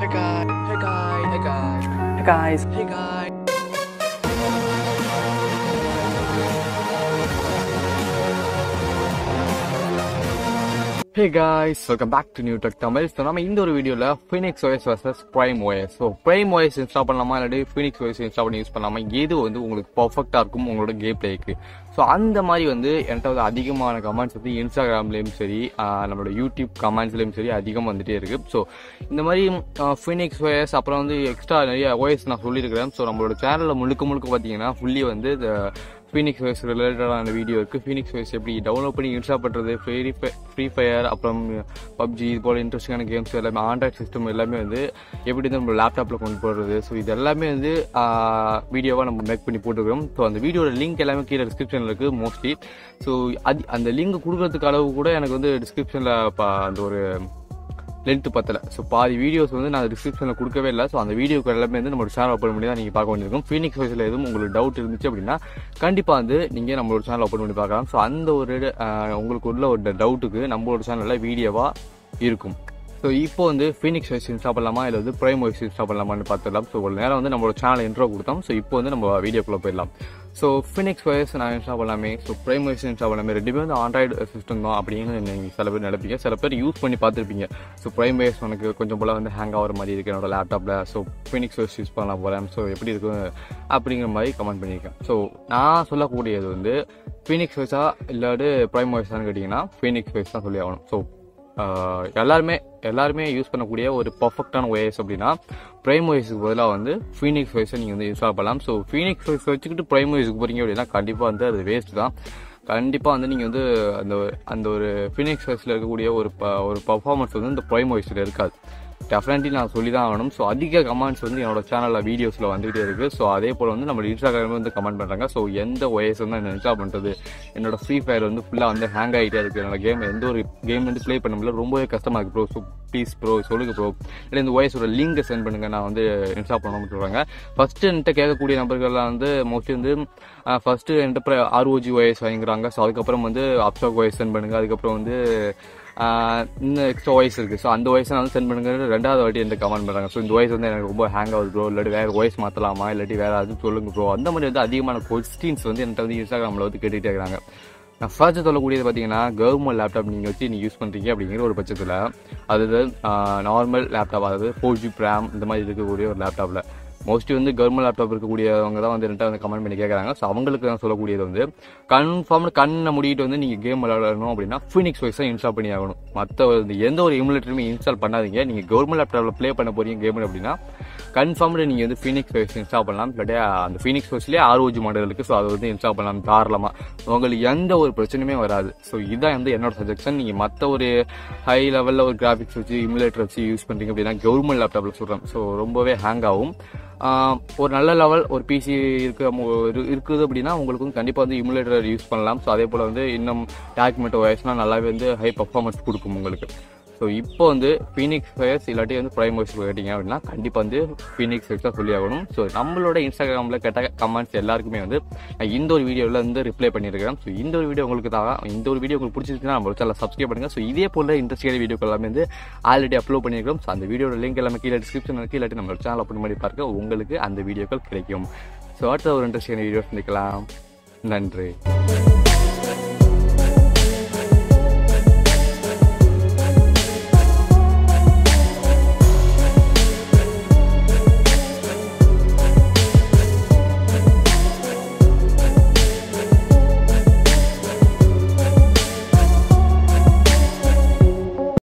Hey guys. Hey guys. Hey guys. Hey guys. Hey guys. Hey guys, welcome back to New Tech Tamil. So நம்ம இந்த ஒரு வீடியோல Phoenix OS vs Prime OS. So Prime OS install பண்ணலாமா இல்லாட்டி Phoenix OS install பண்ணி use பண்ணலாமா, எது வந்து உங்களுக்கு பர்ஃபெக்ட்டா இருக்கும் உங்களோட கேம் பிளேக்கு. ஸோ அந்த மாதிரி வந்து என்கிட்ட வந்து அதிகமான கமெண்ட்ஸ் வந்து இன்ஸ்டாகிராம்லேயும் சரி, நம்மளோட யூடியூப் கமெண்ட்ஸ்லேயும் சரி அதிகமாக வந்துட்டே இருக்கு. ஸோ இந்த மாதிரி Phoenix OS அப்புறம் வந்து எக்ஸ்ட்ரா நிறைய OS நான் சொல்லியிருக்கிறேன். ஸோ நம்மளோட சேனலில் முழுக்க பார்த்தீங்கன்னா ஃபுல்லி வந்து இந்த Phoenix OS ரிலேட்டடான வீடியோ இருக்குது. Phoenix OS எப்படி டவுன்லோட் பண்ணி இன்ஸ்டால் பண்ணுறது, ஃப்ரீ ஃபயர் அப்புறம் PUBG இது போல் இன்ட்ரெஸ்டிங்கான கேம்ஸ் எல்லாமே, ஆண்ட்ராய்ட் சிஸ்டம் எல்லாமே வந்து எப்படி வந்து நம்ம லேப்டாப்பில் கொண்டு போடுறது, ஸோ இது எல்லாமே வந்து வீடியோவாக நம்ம மேக் பண்ணி போட்டுருக்கோம். ஸோ அந்த வீடியோட லிங்க் எல்லாமே கீழே டிஸ்கிரிப்ஷனில் இருக்குது மோஸ்ட்லி. ஸோ அந்த லிங்க் கொடுக்குறதுக்கு அளவு கூட எனக்கு வந்து டிஸ்கிரிப்ஷனில் அந்த ஒரு லென்த்து பத்தலை. ஸோ பாதி வீடியோஸ் வந்து நான் டிஸ்கிரிப்ஷனில் கொடுக்கவே இல்லை. ஸோ அந்த வீடியோக்கு எல்லாமே வந்து நம்மளோட சேனல் ஓப்பன் பண்ணி தான் நீங்கள் பார்க்க வேண்டியிருக்கும். Phoenix OSல எதுவும் உங்களுக்கு டவுட் இருந்துச்சு அப்படின்னா கண்டிப்பாக வந்து நீங்கள் நம்மளோட சேனல் ஓப்பன் பண்ணி பார்க்கலாம். ஸோ அந்த ஒரு உங்களுக்கு உள்ள ஒரு டவுட்டுக்கு நம்மளோட சேனலில் வீடியோவாக இருக்கும். ஸோ இப்போ வந்து Phoenix OS இன்ஸ்டால் பண்ணலாமா இல்லை வந்து Prime OS இன்ஸ்டால் பண்ணலாமான்னு பார்த்துடலாம். ஸோ ஒரு நேரம் வந்து நம்மளோட சேனல் இன்ட்ரோ கொடுத்தோம். ஸோ இப்போ வந்து நம்ம வீடியோக்குள்ளே போயிடலாம். ஸோ Phoenix OS நான் இன்ஸ்டால் பண்ணலாமே, ஸோ Prime OS இன்ஸ்டால் பண்ணலாமே, ரெண்டுமே வந்து ஆண்ட்ராய்டு சிஸ்டம் தான் அப்படின்னு நீங்கள் சில பேர் நினைப்பீங்க. சில பேர் யூஸ் பண்ணி பார்த்துருப்பீங்க. ஸோ Prime OS எனக்கு கொஞ்சம் போல் வந்து ஹேங் ஆகிற மாதிரி இருக்குது என்னோட லேப்டாப்பில். ஸோ Phoenix OS யூஸ் பண்ணலாம் போகிறேன், ஸோ எப்படி இருக்கும் அப்படிங்கிற மாதிரி கமெண்ட் பண்ணியிருக்கேன். ஸோ நான் சொல்லக்கூடியது வந்து Phoenix OS இல்லாட்டி Prime OS கேட்டிங்கன்னா Phoenix OS தான் சொல்லி ஆகணும். ஸோ எல்லாருமே யூஸ் பண்ணக்கூடிய ஒரு பர்ஃபெக்டான OS அப்படின்னா Prime OSக்கு பதிலாக வந்து Phoenix OS நீங்கள் வந்து இன்ஸ்டால் பண்ணலாம். ஸோ Phoenix OS வச்சுக்கிட்டு Prime OSக்கு போகிறீங்க அப்படின்னா கண்டிப்பாக வந்து அது வேஸ்ட் தான். கண்டிப்பாக வந்து நீங்கள் வந்து அந்த ஒரு Phoenix OSல இருக்கக்கூடிய ஒரு பர்ஃபார்மன்ஸ் வந்து இந்த Prime OSல இருக்காது. டெஃபினெட்லி நான் சொல்லி தான் ஆகணும். ஸோ அதிக கமெண்ட்ஸ் வந்து என்னோட சேனலில் வீடியோஸில் வந்துகிட்டே இருக்குது. ஸோ அதே போல் வந்து நம்ம இன்ஸ்டாகிராமில் வந்து கமெண்ட் பண்ணுறாங்க. ஸோ எந்த OS வந்து நான் இன்ஸ்டால் பண்ணுறது, என்னோட ஃப்ரீ ஃபயர் வந்து ஃபுல்லாக வந்து ஹேங் ஆகிட்டே இருக்குது, என்னோட கேம் எந்த ஒரு கேம் வந்து ப்ளே பண்ண முடியல, ரொம்பவே கஷ்டமாக இருக்குது ப்ரோ. ஸோ ப்ளீஸ் ப்ரோ சொல்லுங்கள் ப்ரோ, இல்லை இந்த OSோட லிங்கை சென்ட் பண்ணுங்கள், நான் வந்து இன்ஸ்டால் பண்ணணும்னு சொல்கிறாங்க. ஃபஸ்ட்டு என்கிட்ட கேட்கக்கூடிய நபர்கள்லாம் வந்து மோஸ்ட்லி வந்து ஃபஸ்ட்டு என்கிட்ட ROG OS வாங்கிக்கிறாங்க. ஸோ அதுக்கப்புறம் வந்து Pubg OS சென்ட் பண்ணுங்கள், அதுக்கப்புறம் வந்து இன்னும் எக்ஸ்ட்ரா OS இருக்குது. ஸோ அந்த OS வந்து சென்ட் பண்ணுங்க ரெண்டாவது வாட்டி எந்த கமெண்ட் பண்ணுறாங்க. ஸோ இந்த OS வந்து எனக்கு ரொம்ப ஹேங் ஆகுது ப்ரோ, இல்லாட்டி வேறு OS மாற்றலாமா, இல்லாட்டி வேறு அது சொல்லுங்க ப்ரோ. அந்த மாதிரி வந்து அதிகமான கொஸ்டின்ஸ் வந்து என்கிட்ட வந்து இன்ஸ்டாகிராமில் வந்து கேட்டுகிட்டே இருக்கிறாங்க. நான் ஃபர்ஸ்ட் சொல்லக்கூடியது பார்த்தீங்கன்னா, கவர்மெண்ட் லேப்டாப் நீங்கள் வச்சு நீங்கள் யூஸ் பண்ணுறீங்க அப்படிங்கிற ஒரு பட்சத்தில், அதாவது நார்மல் லேப்டாப், அதாவது 4GB RAM இந்த மாதிரி இருக்கக்கூடிய ஒரு லேப்டாப்பில் மோஸ்ட்லி வந்து கவர்மெண்ட் லேப்டாப் இருக்கக்கூடியவங்க தான் வந்து என்கிட்ட வந்து கமெண்ட் பண்ணி கேட்குறாங்க. ஸோ அவங்களுக்கு நான் சொல்லக்கூடியது வந்து கன்ஃபார்ம் கண்ணை முடிட்டு வந்து நீங்கள் கேம் விளையாடணும் அப்படின்னா Phoenix OS தான் இன்ஸ்டால் பண்ணி ஆகணும். மற்ற எந்த ஒரு எமுலேட்டருமே இன்ஸ்டால் பண்ணாதீங்க. நீங்கள் கவர்மெண்ட் லேப்டாப்பில் ப்ளே பண்ண போகிறீங்க கேம் அப்படின்னா கன்ஃபார்ம்டு நீங்கள் வந்து Phoenix OS இன்ஸ்டால் பண்ணலாம். இல்லாட்டி அந்த Phoenix OSலேயே ROG மாடல் இருக்குது. ஸோ அதை வந்து இன்ஸ்டால் பண்ணலாம் தாராளமாக, உங்களுக்கு எந்த ஒரு பிரச்சனையுமே வராது. ஸோ இதுதான் வந்து என்னோட சஜஷன். நீங்கள் மற்ற ஒரு ஹை லெவலில் ஒரு கிராஃபிக்ஸ் வச்சு இமுலேட்டர் வச்சு யூஸ் பண்ணுறீங்க அப்படின்னா கவர்மெண்ட் லேப்டாப்பில் சொல்கிறேன். ஸோ ரொம்பவே ஹேங் ஆகும். ஒரு நல்ல லெவல் ஒரு PC இருக்குது அப்படின்னா உங்களுக்கு வந்து கண்டிப்பாக வந்து இமுலேட்டர் யூஸ் பண்ணலாம். ஸோ அதே போல் வந்து இன்னும் டாக்குமெண்ட் OSனால் நல்லாவே வந்து ஹை பர்ஃபார்மன்ஸ் கொடுக்கும் உங்களுக்கு. ஸோ இப்போ வந்து Phoenix OS இல்லாட்டி வந்து Prime OS கேட்டிங்க அப்படின்னா கண்டிப்பாக வந்து Phoenix OS தான் சொல்லி ஆகணும். ஸோ நம்மளோட இன்ஸ்டாகிராமில் கேட்ட கமெண்ட்ஸ் எல்லாருக்குமே வந்து நான் இந்த ஒரு வீடியோவில் வந்து ரிப்ளை பண்ணியிருக்கேன். ஸோ இந்த ஒரு வீடியோ உங்களுக்கு இந்த ஒரு வீடியோ உங்களுக்கு பிடிச்சிருக்குன்னா நம்ம சேனலை சப்ஸ்கிரைப் பண்ணுங்கள். ஸோ இதே போல் இன்ட்ரெஸ்டிங்கான வீடியோக்கள் எல்லாமே வந்து ஆல்ரெடி அப்லோட் பண்ணியிருக்கோம். ஸோ அந்த வீடியோட லிங்க் எல்லாமே கீழே டிஸ்கிரிப்ஷன் இருக்குது, இல்லாட்டி நம்மளோட சேனல் ஓப்பன் பண்ணி பார்க்க உங்களுக்கு அந்த வீடியோக்கள் கிடைக்கும். ஸோ அடுத்த ஒரு இன்ட்ரெஸ்டிங்கான வீடியோ சந்திக்கலாம். நன்றி.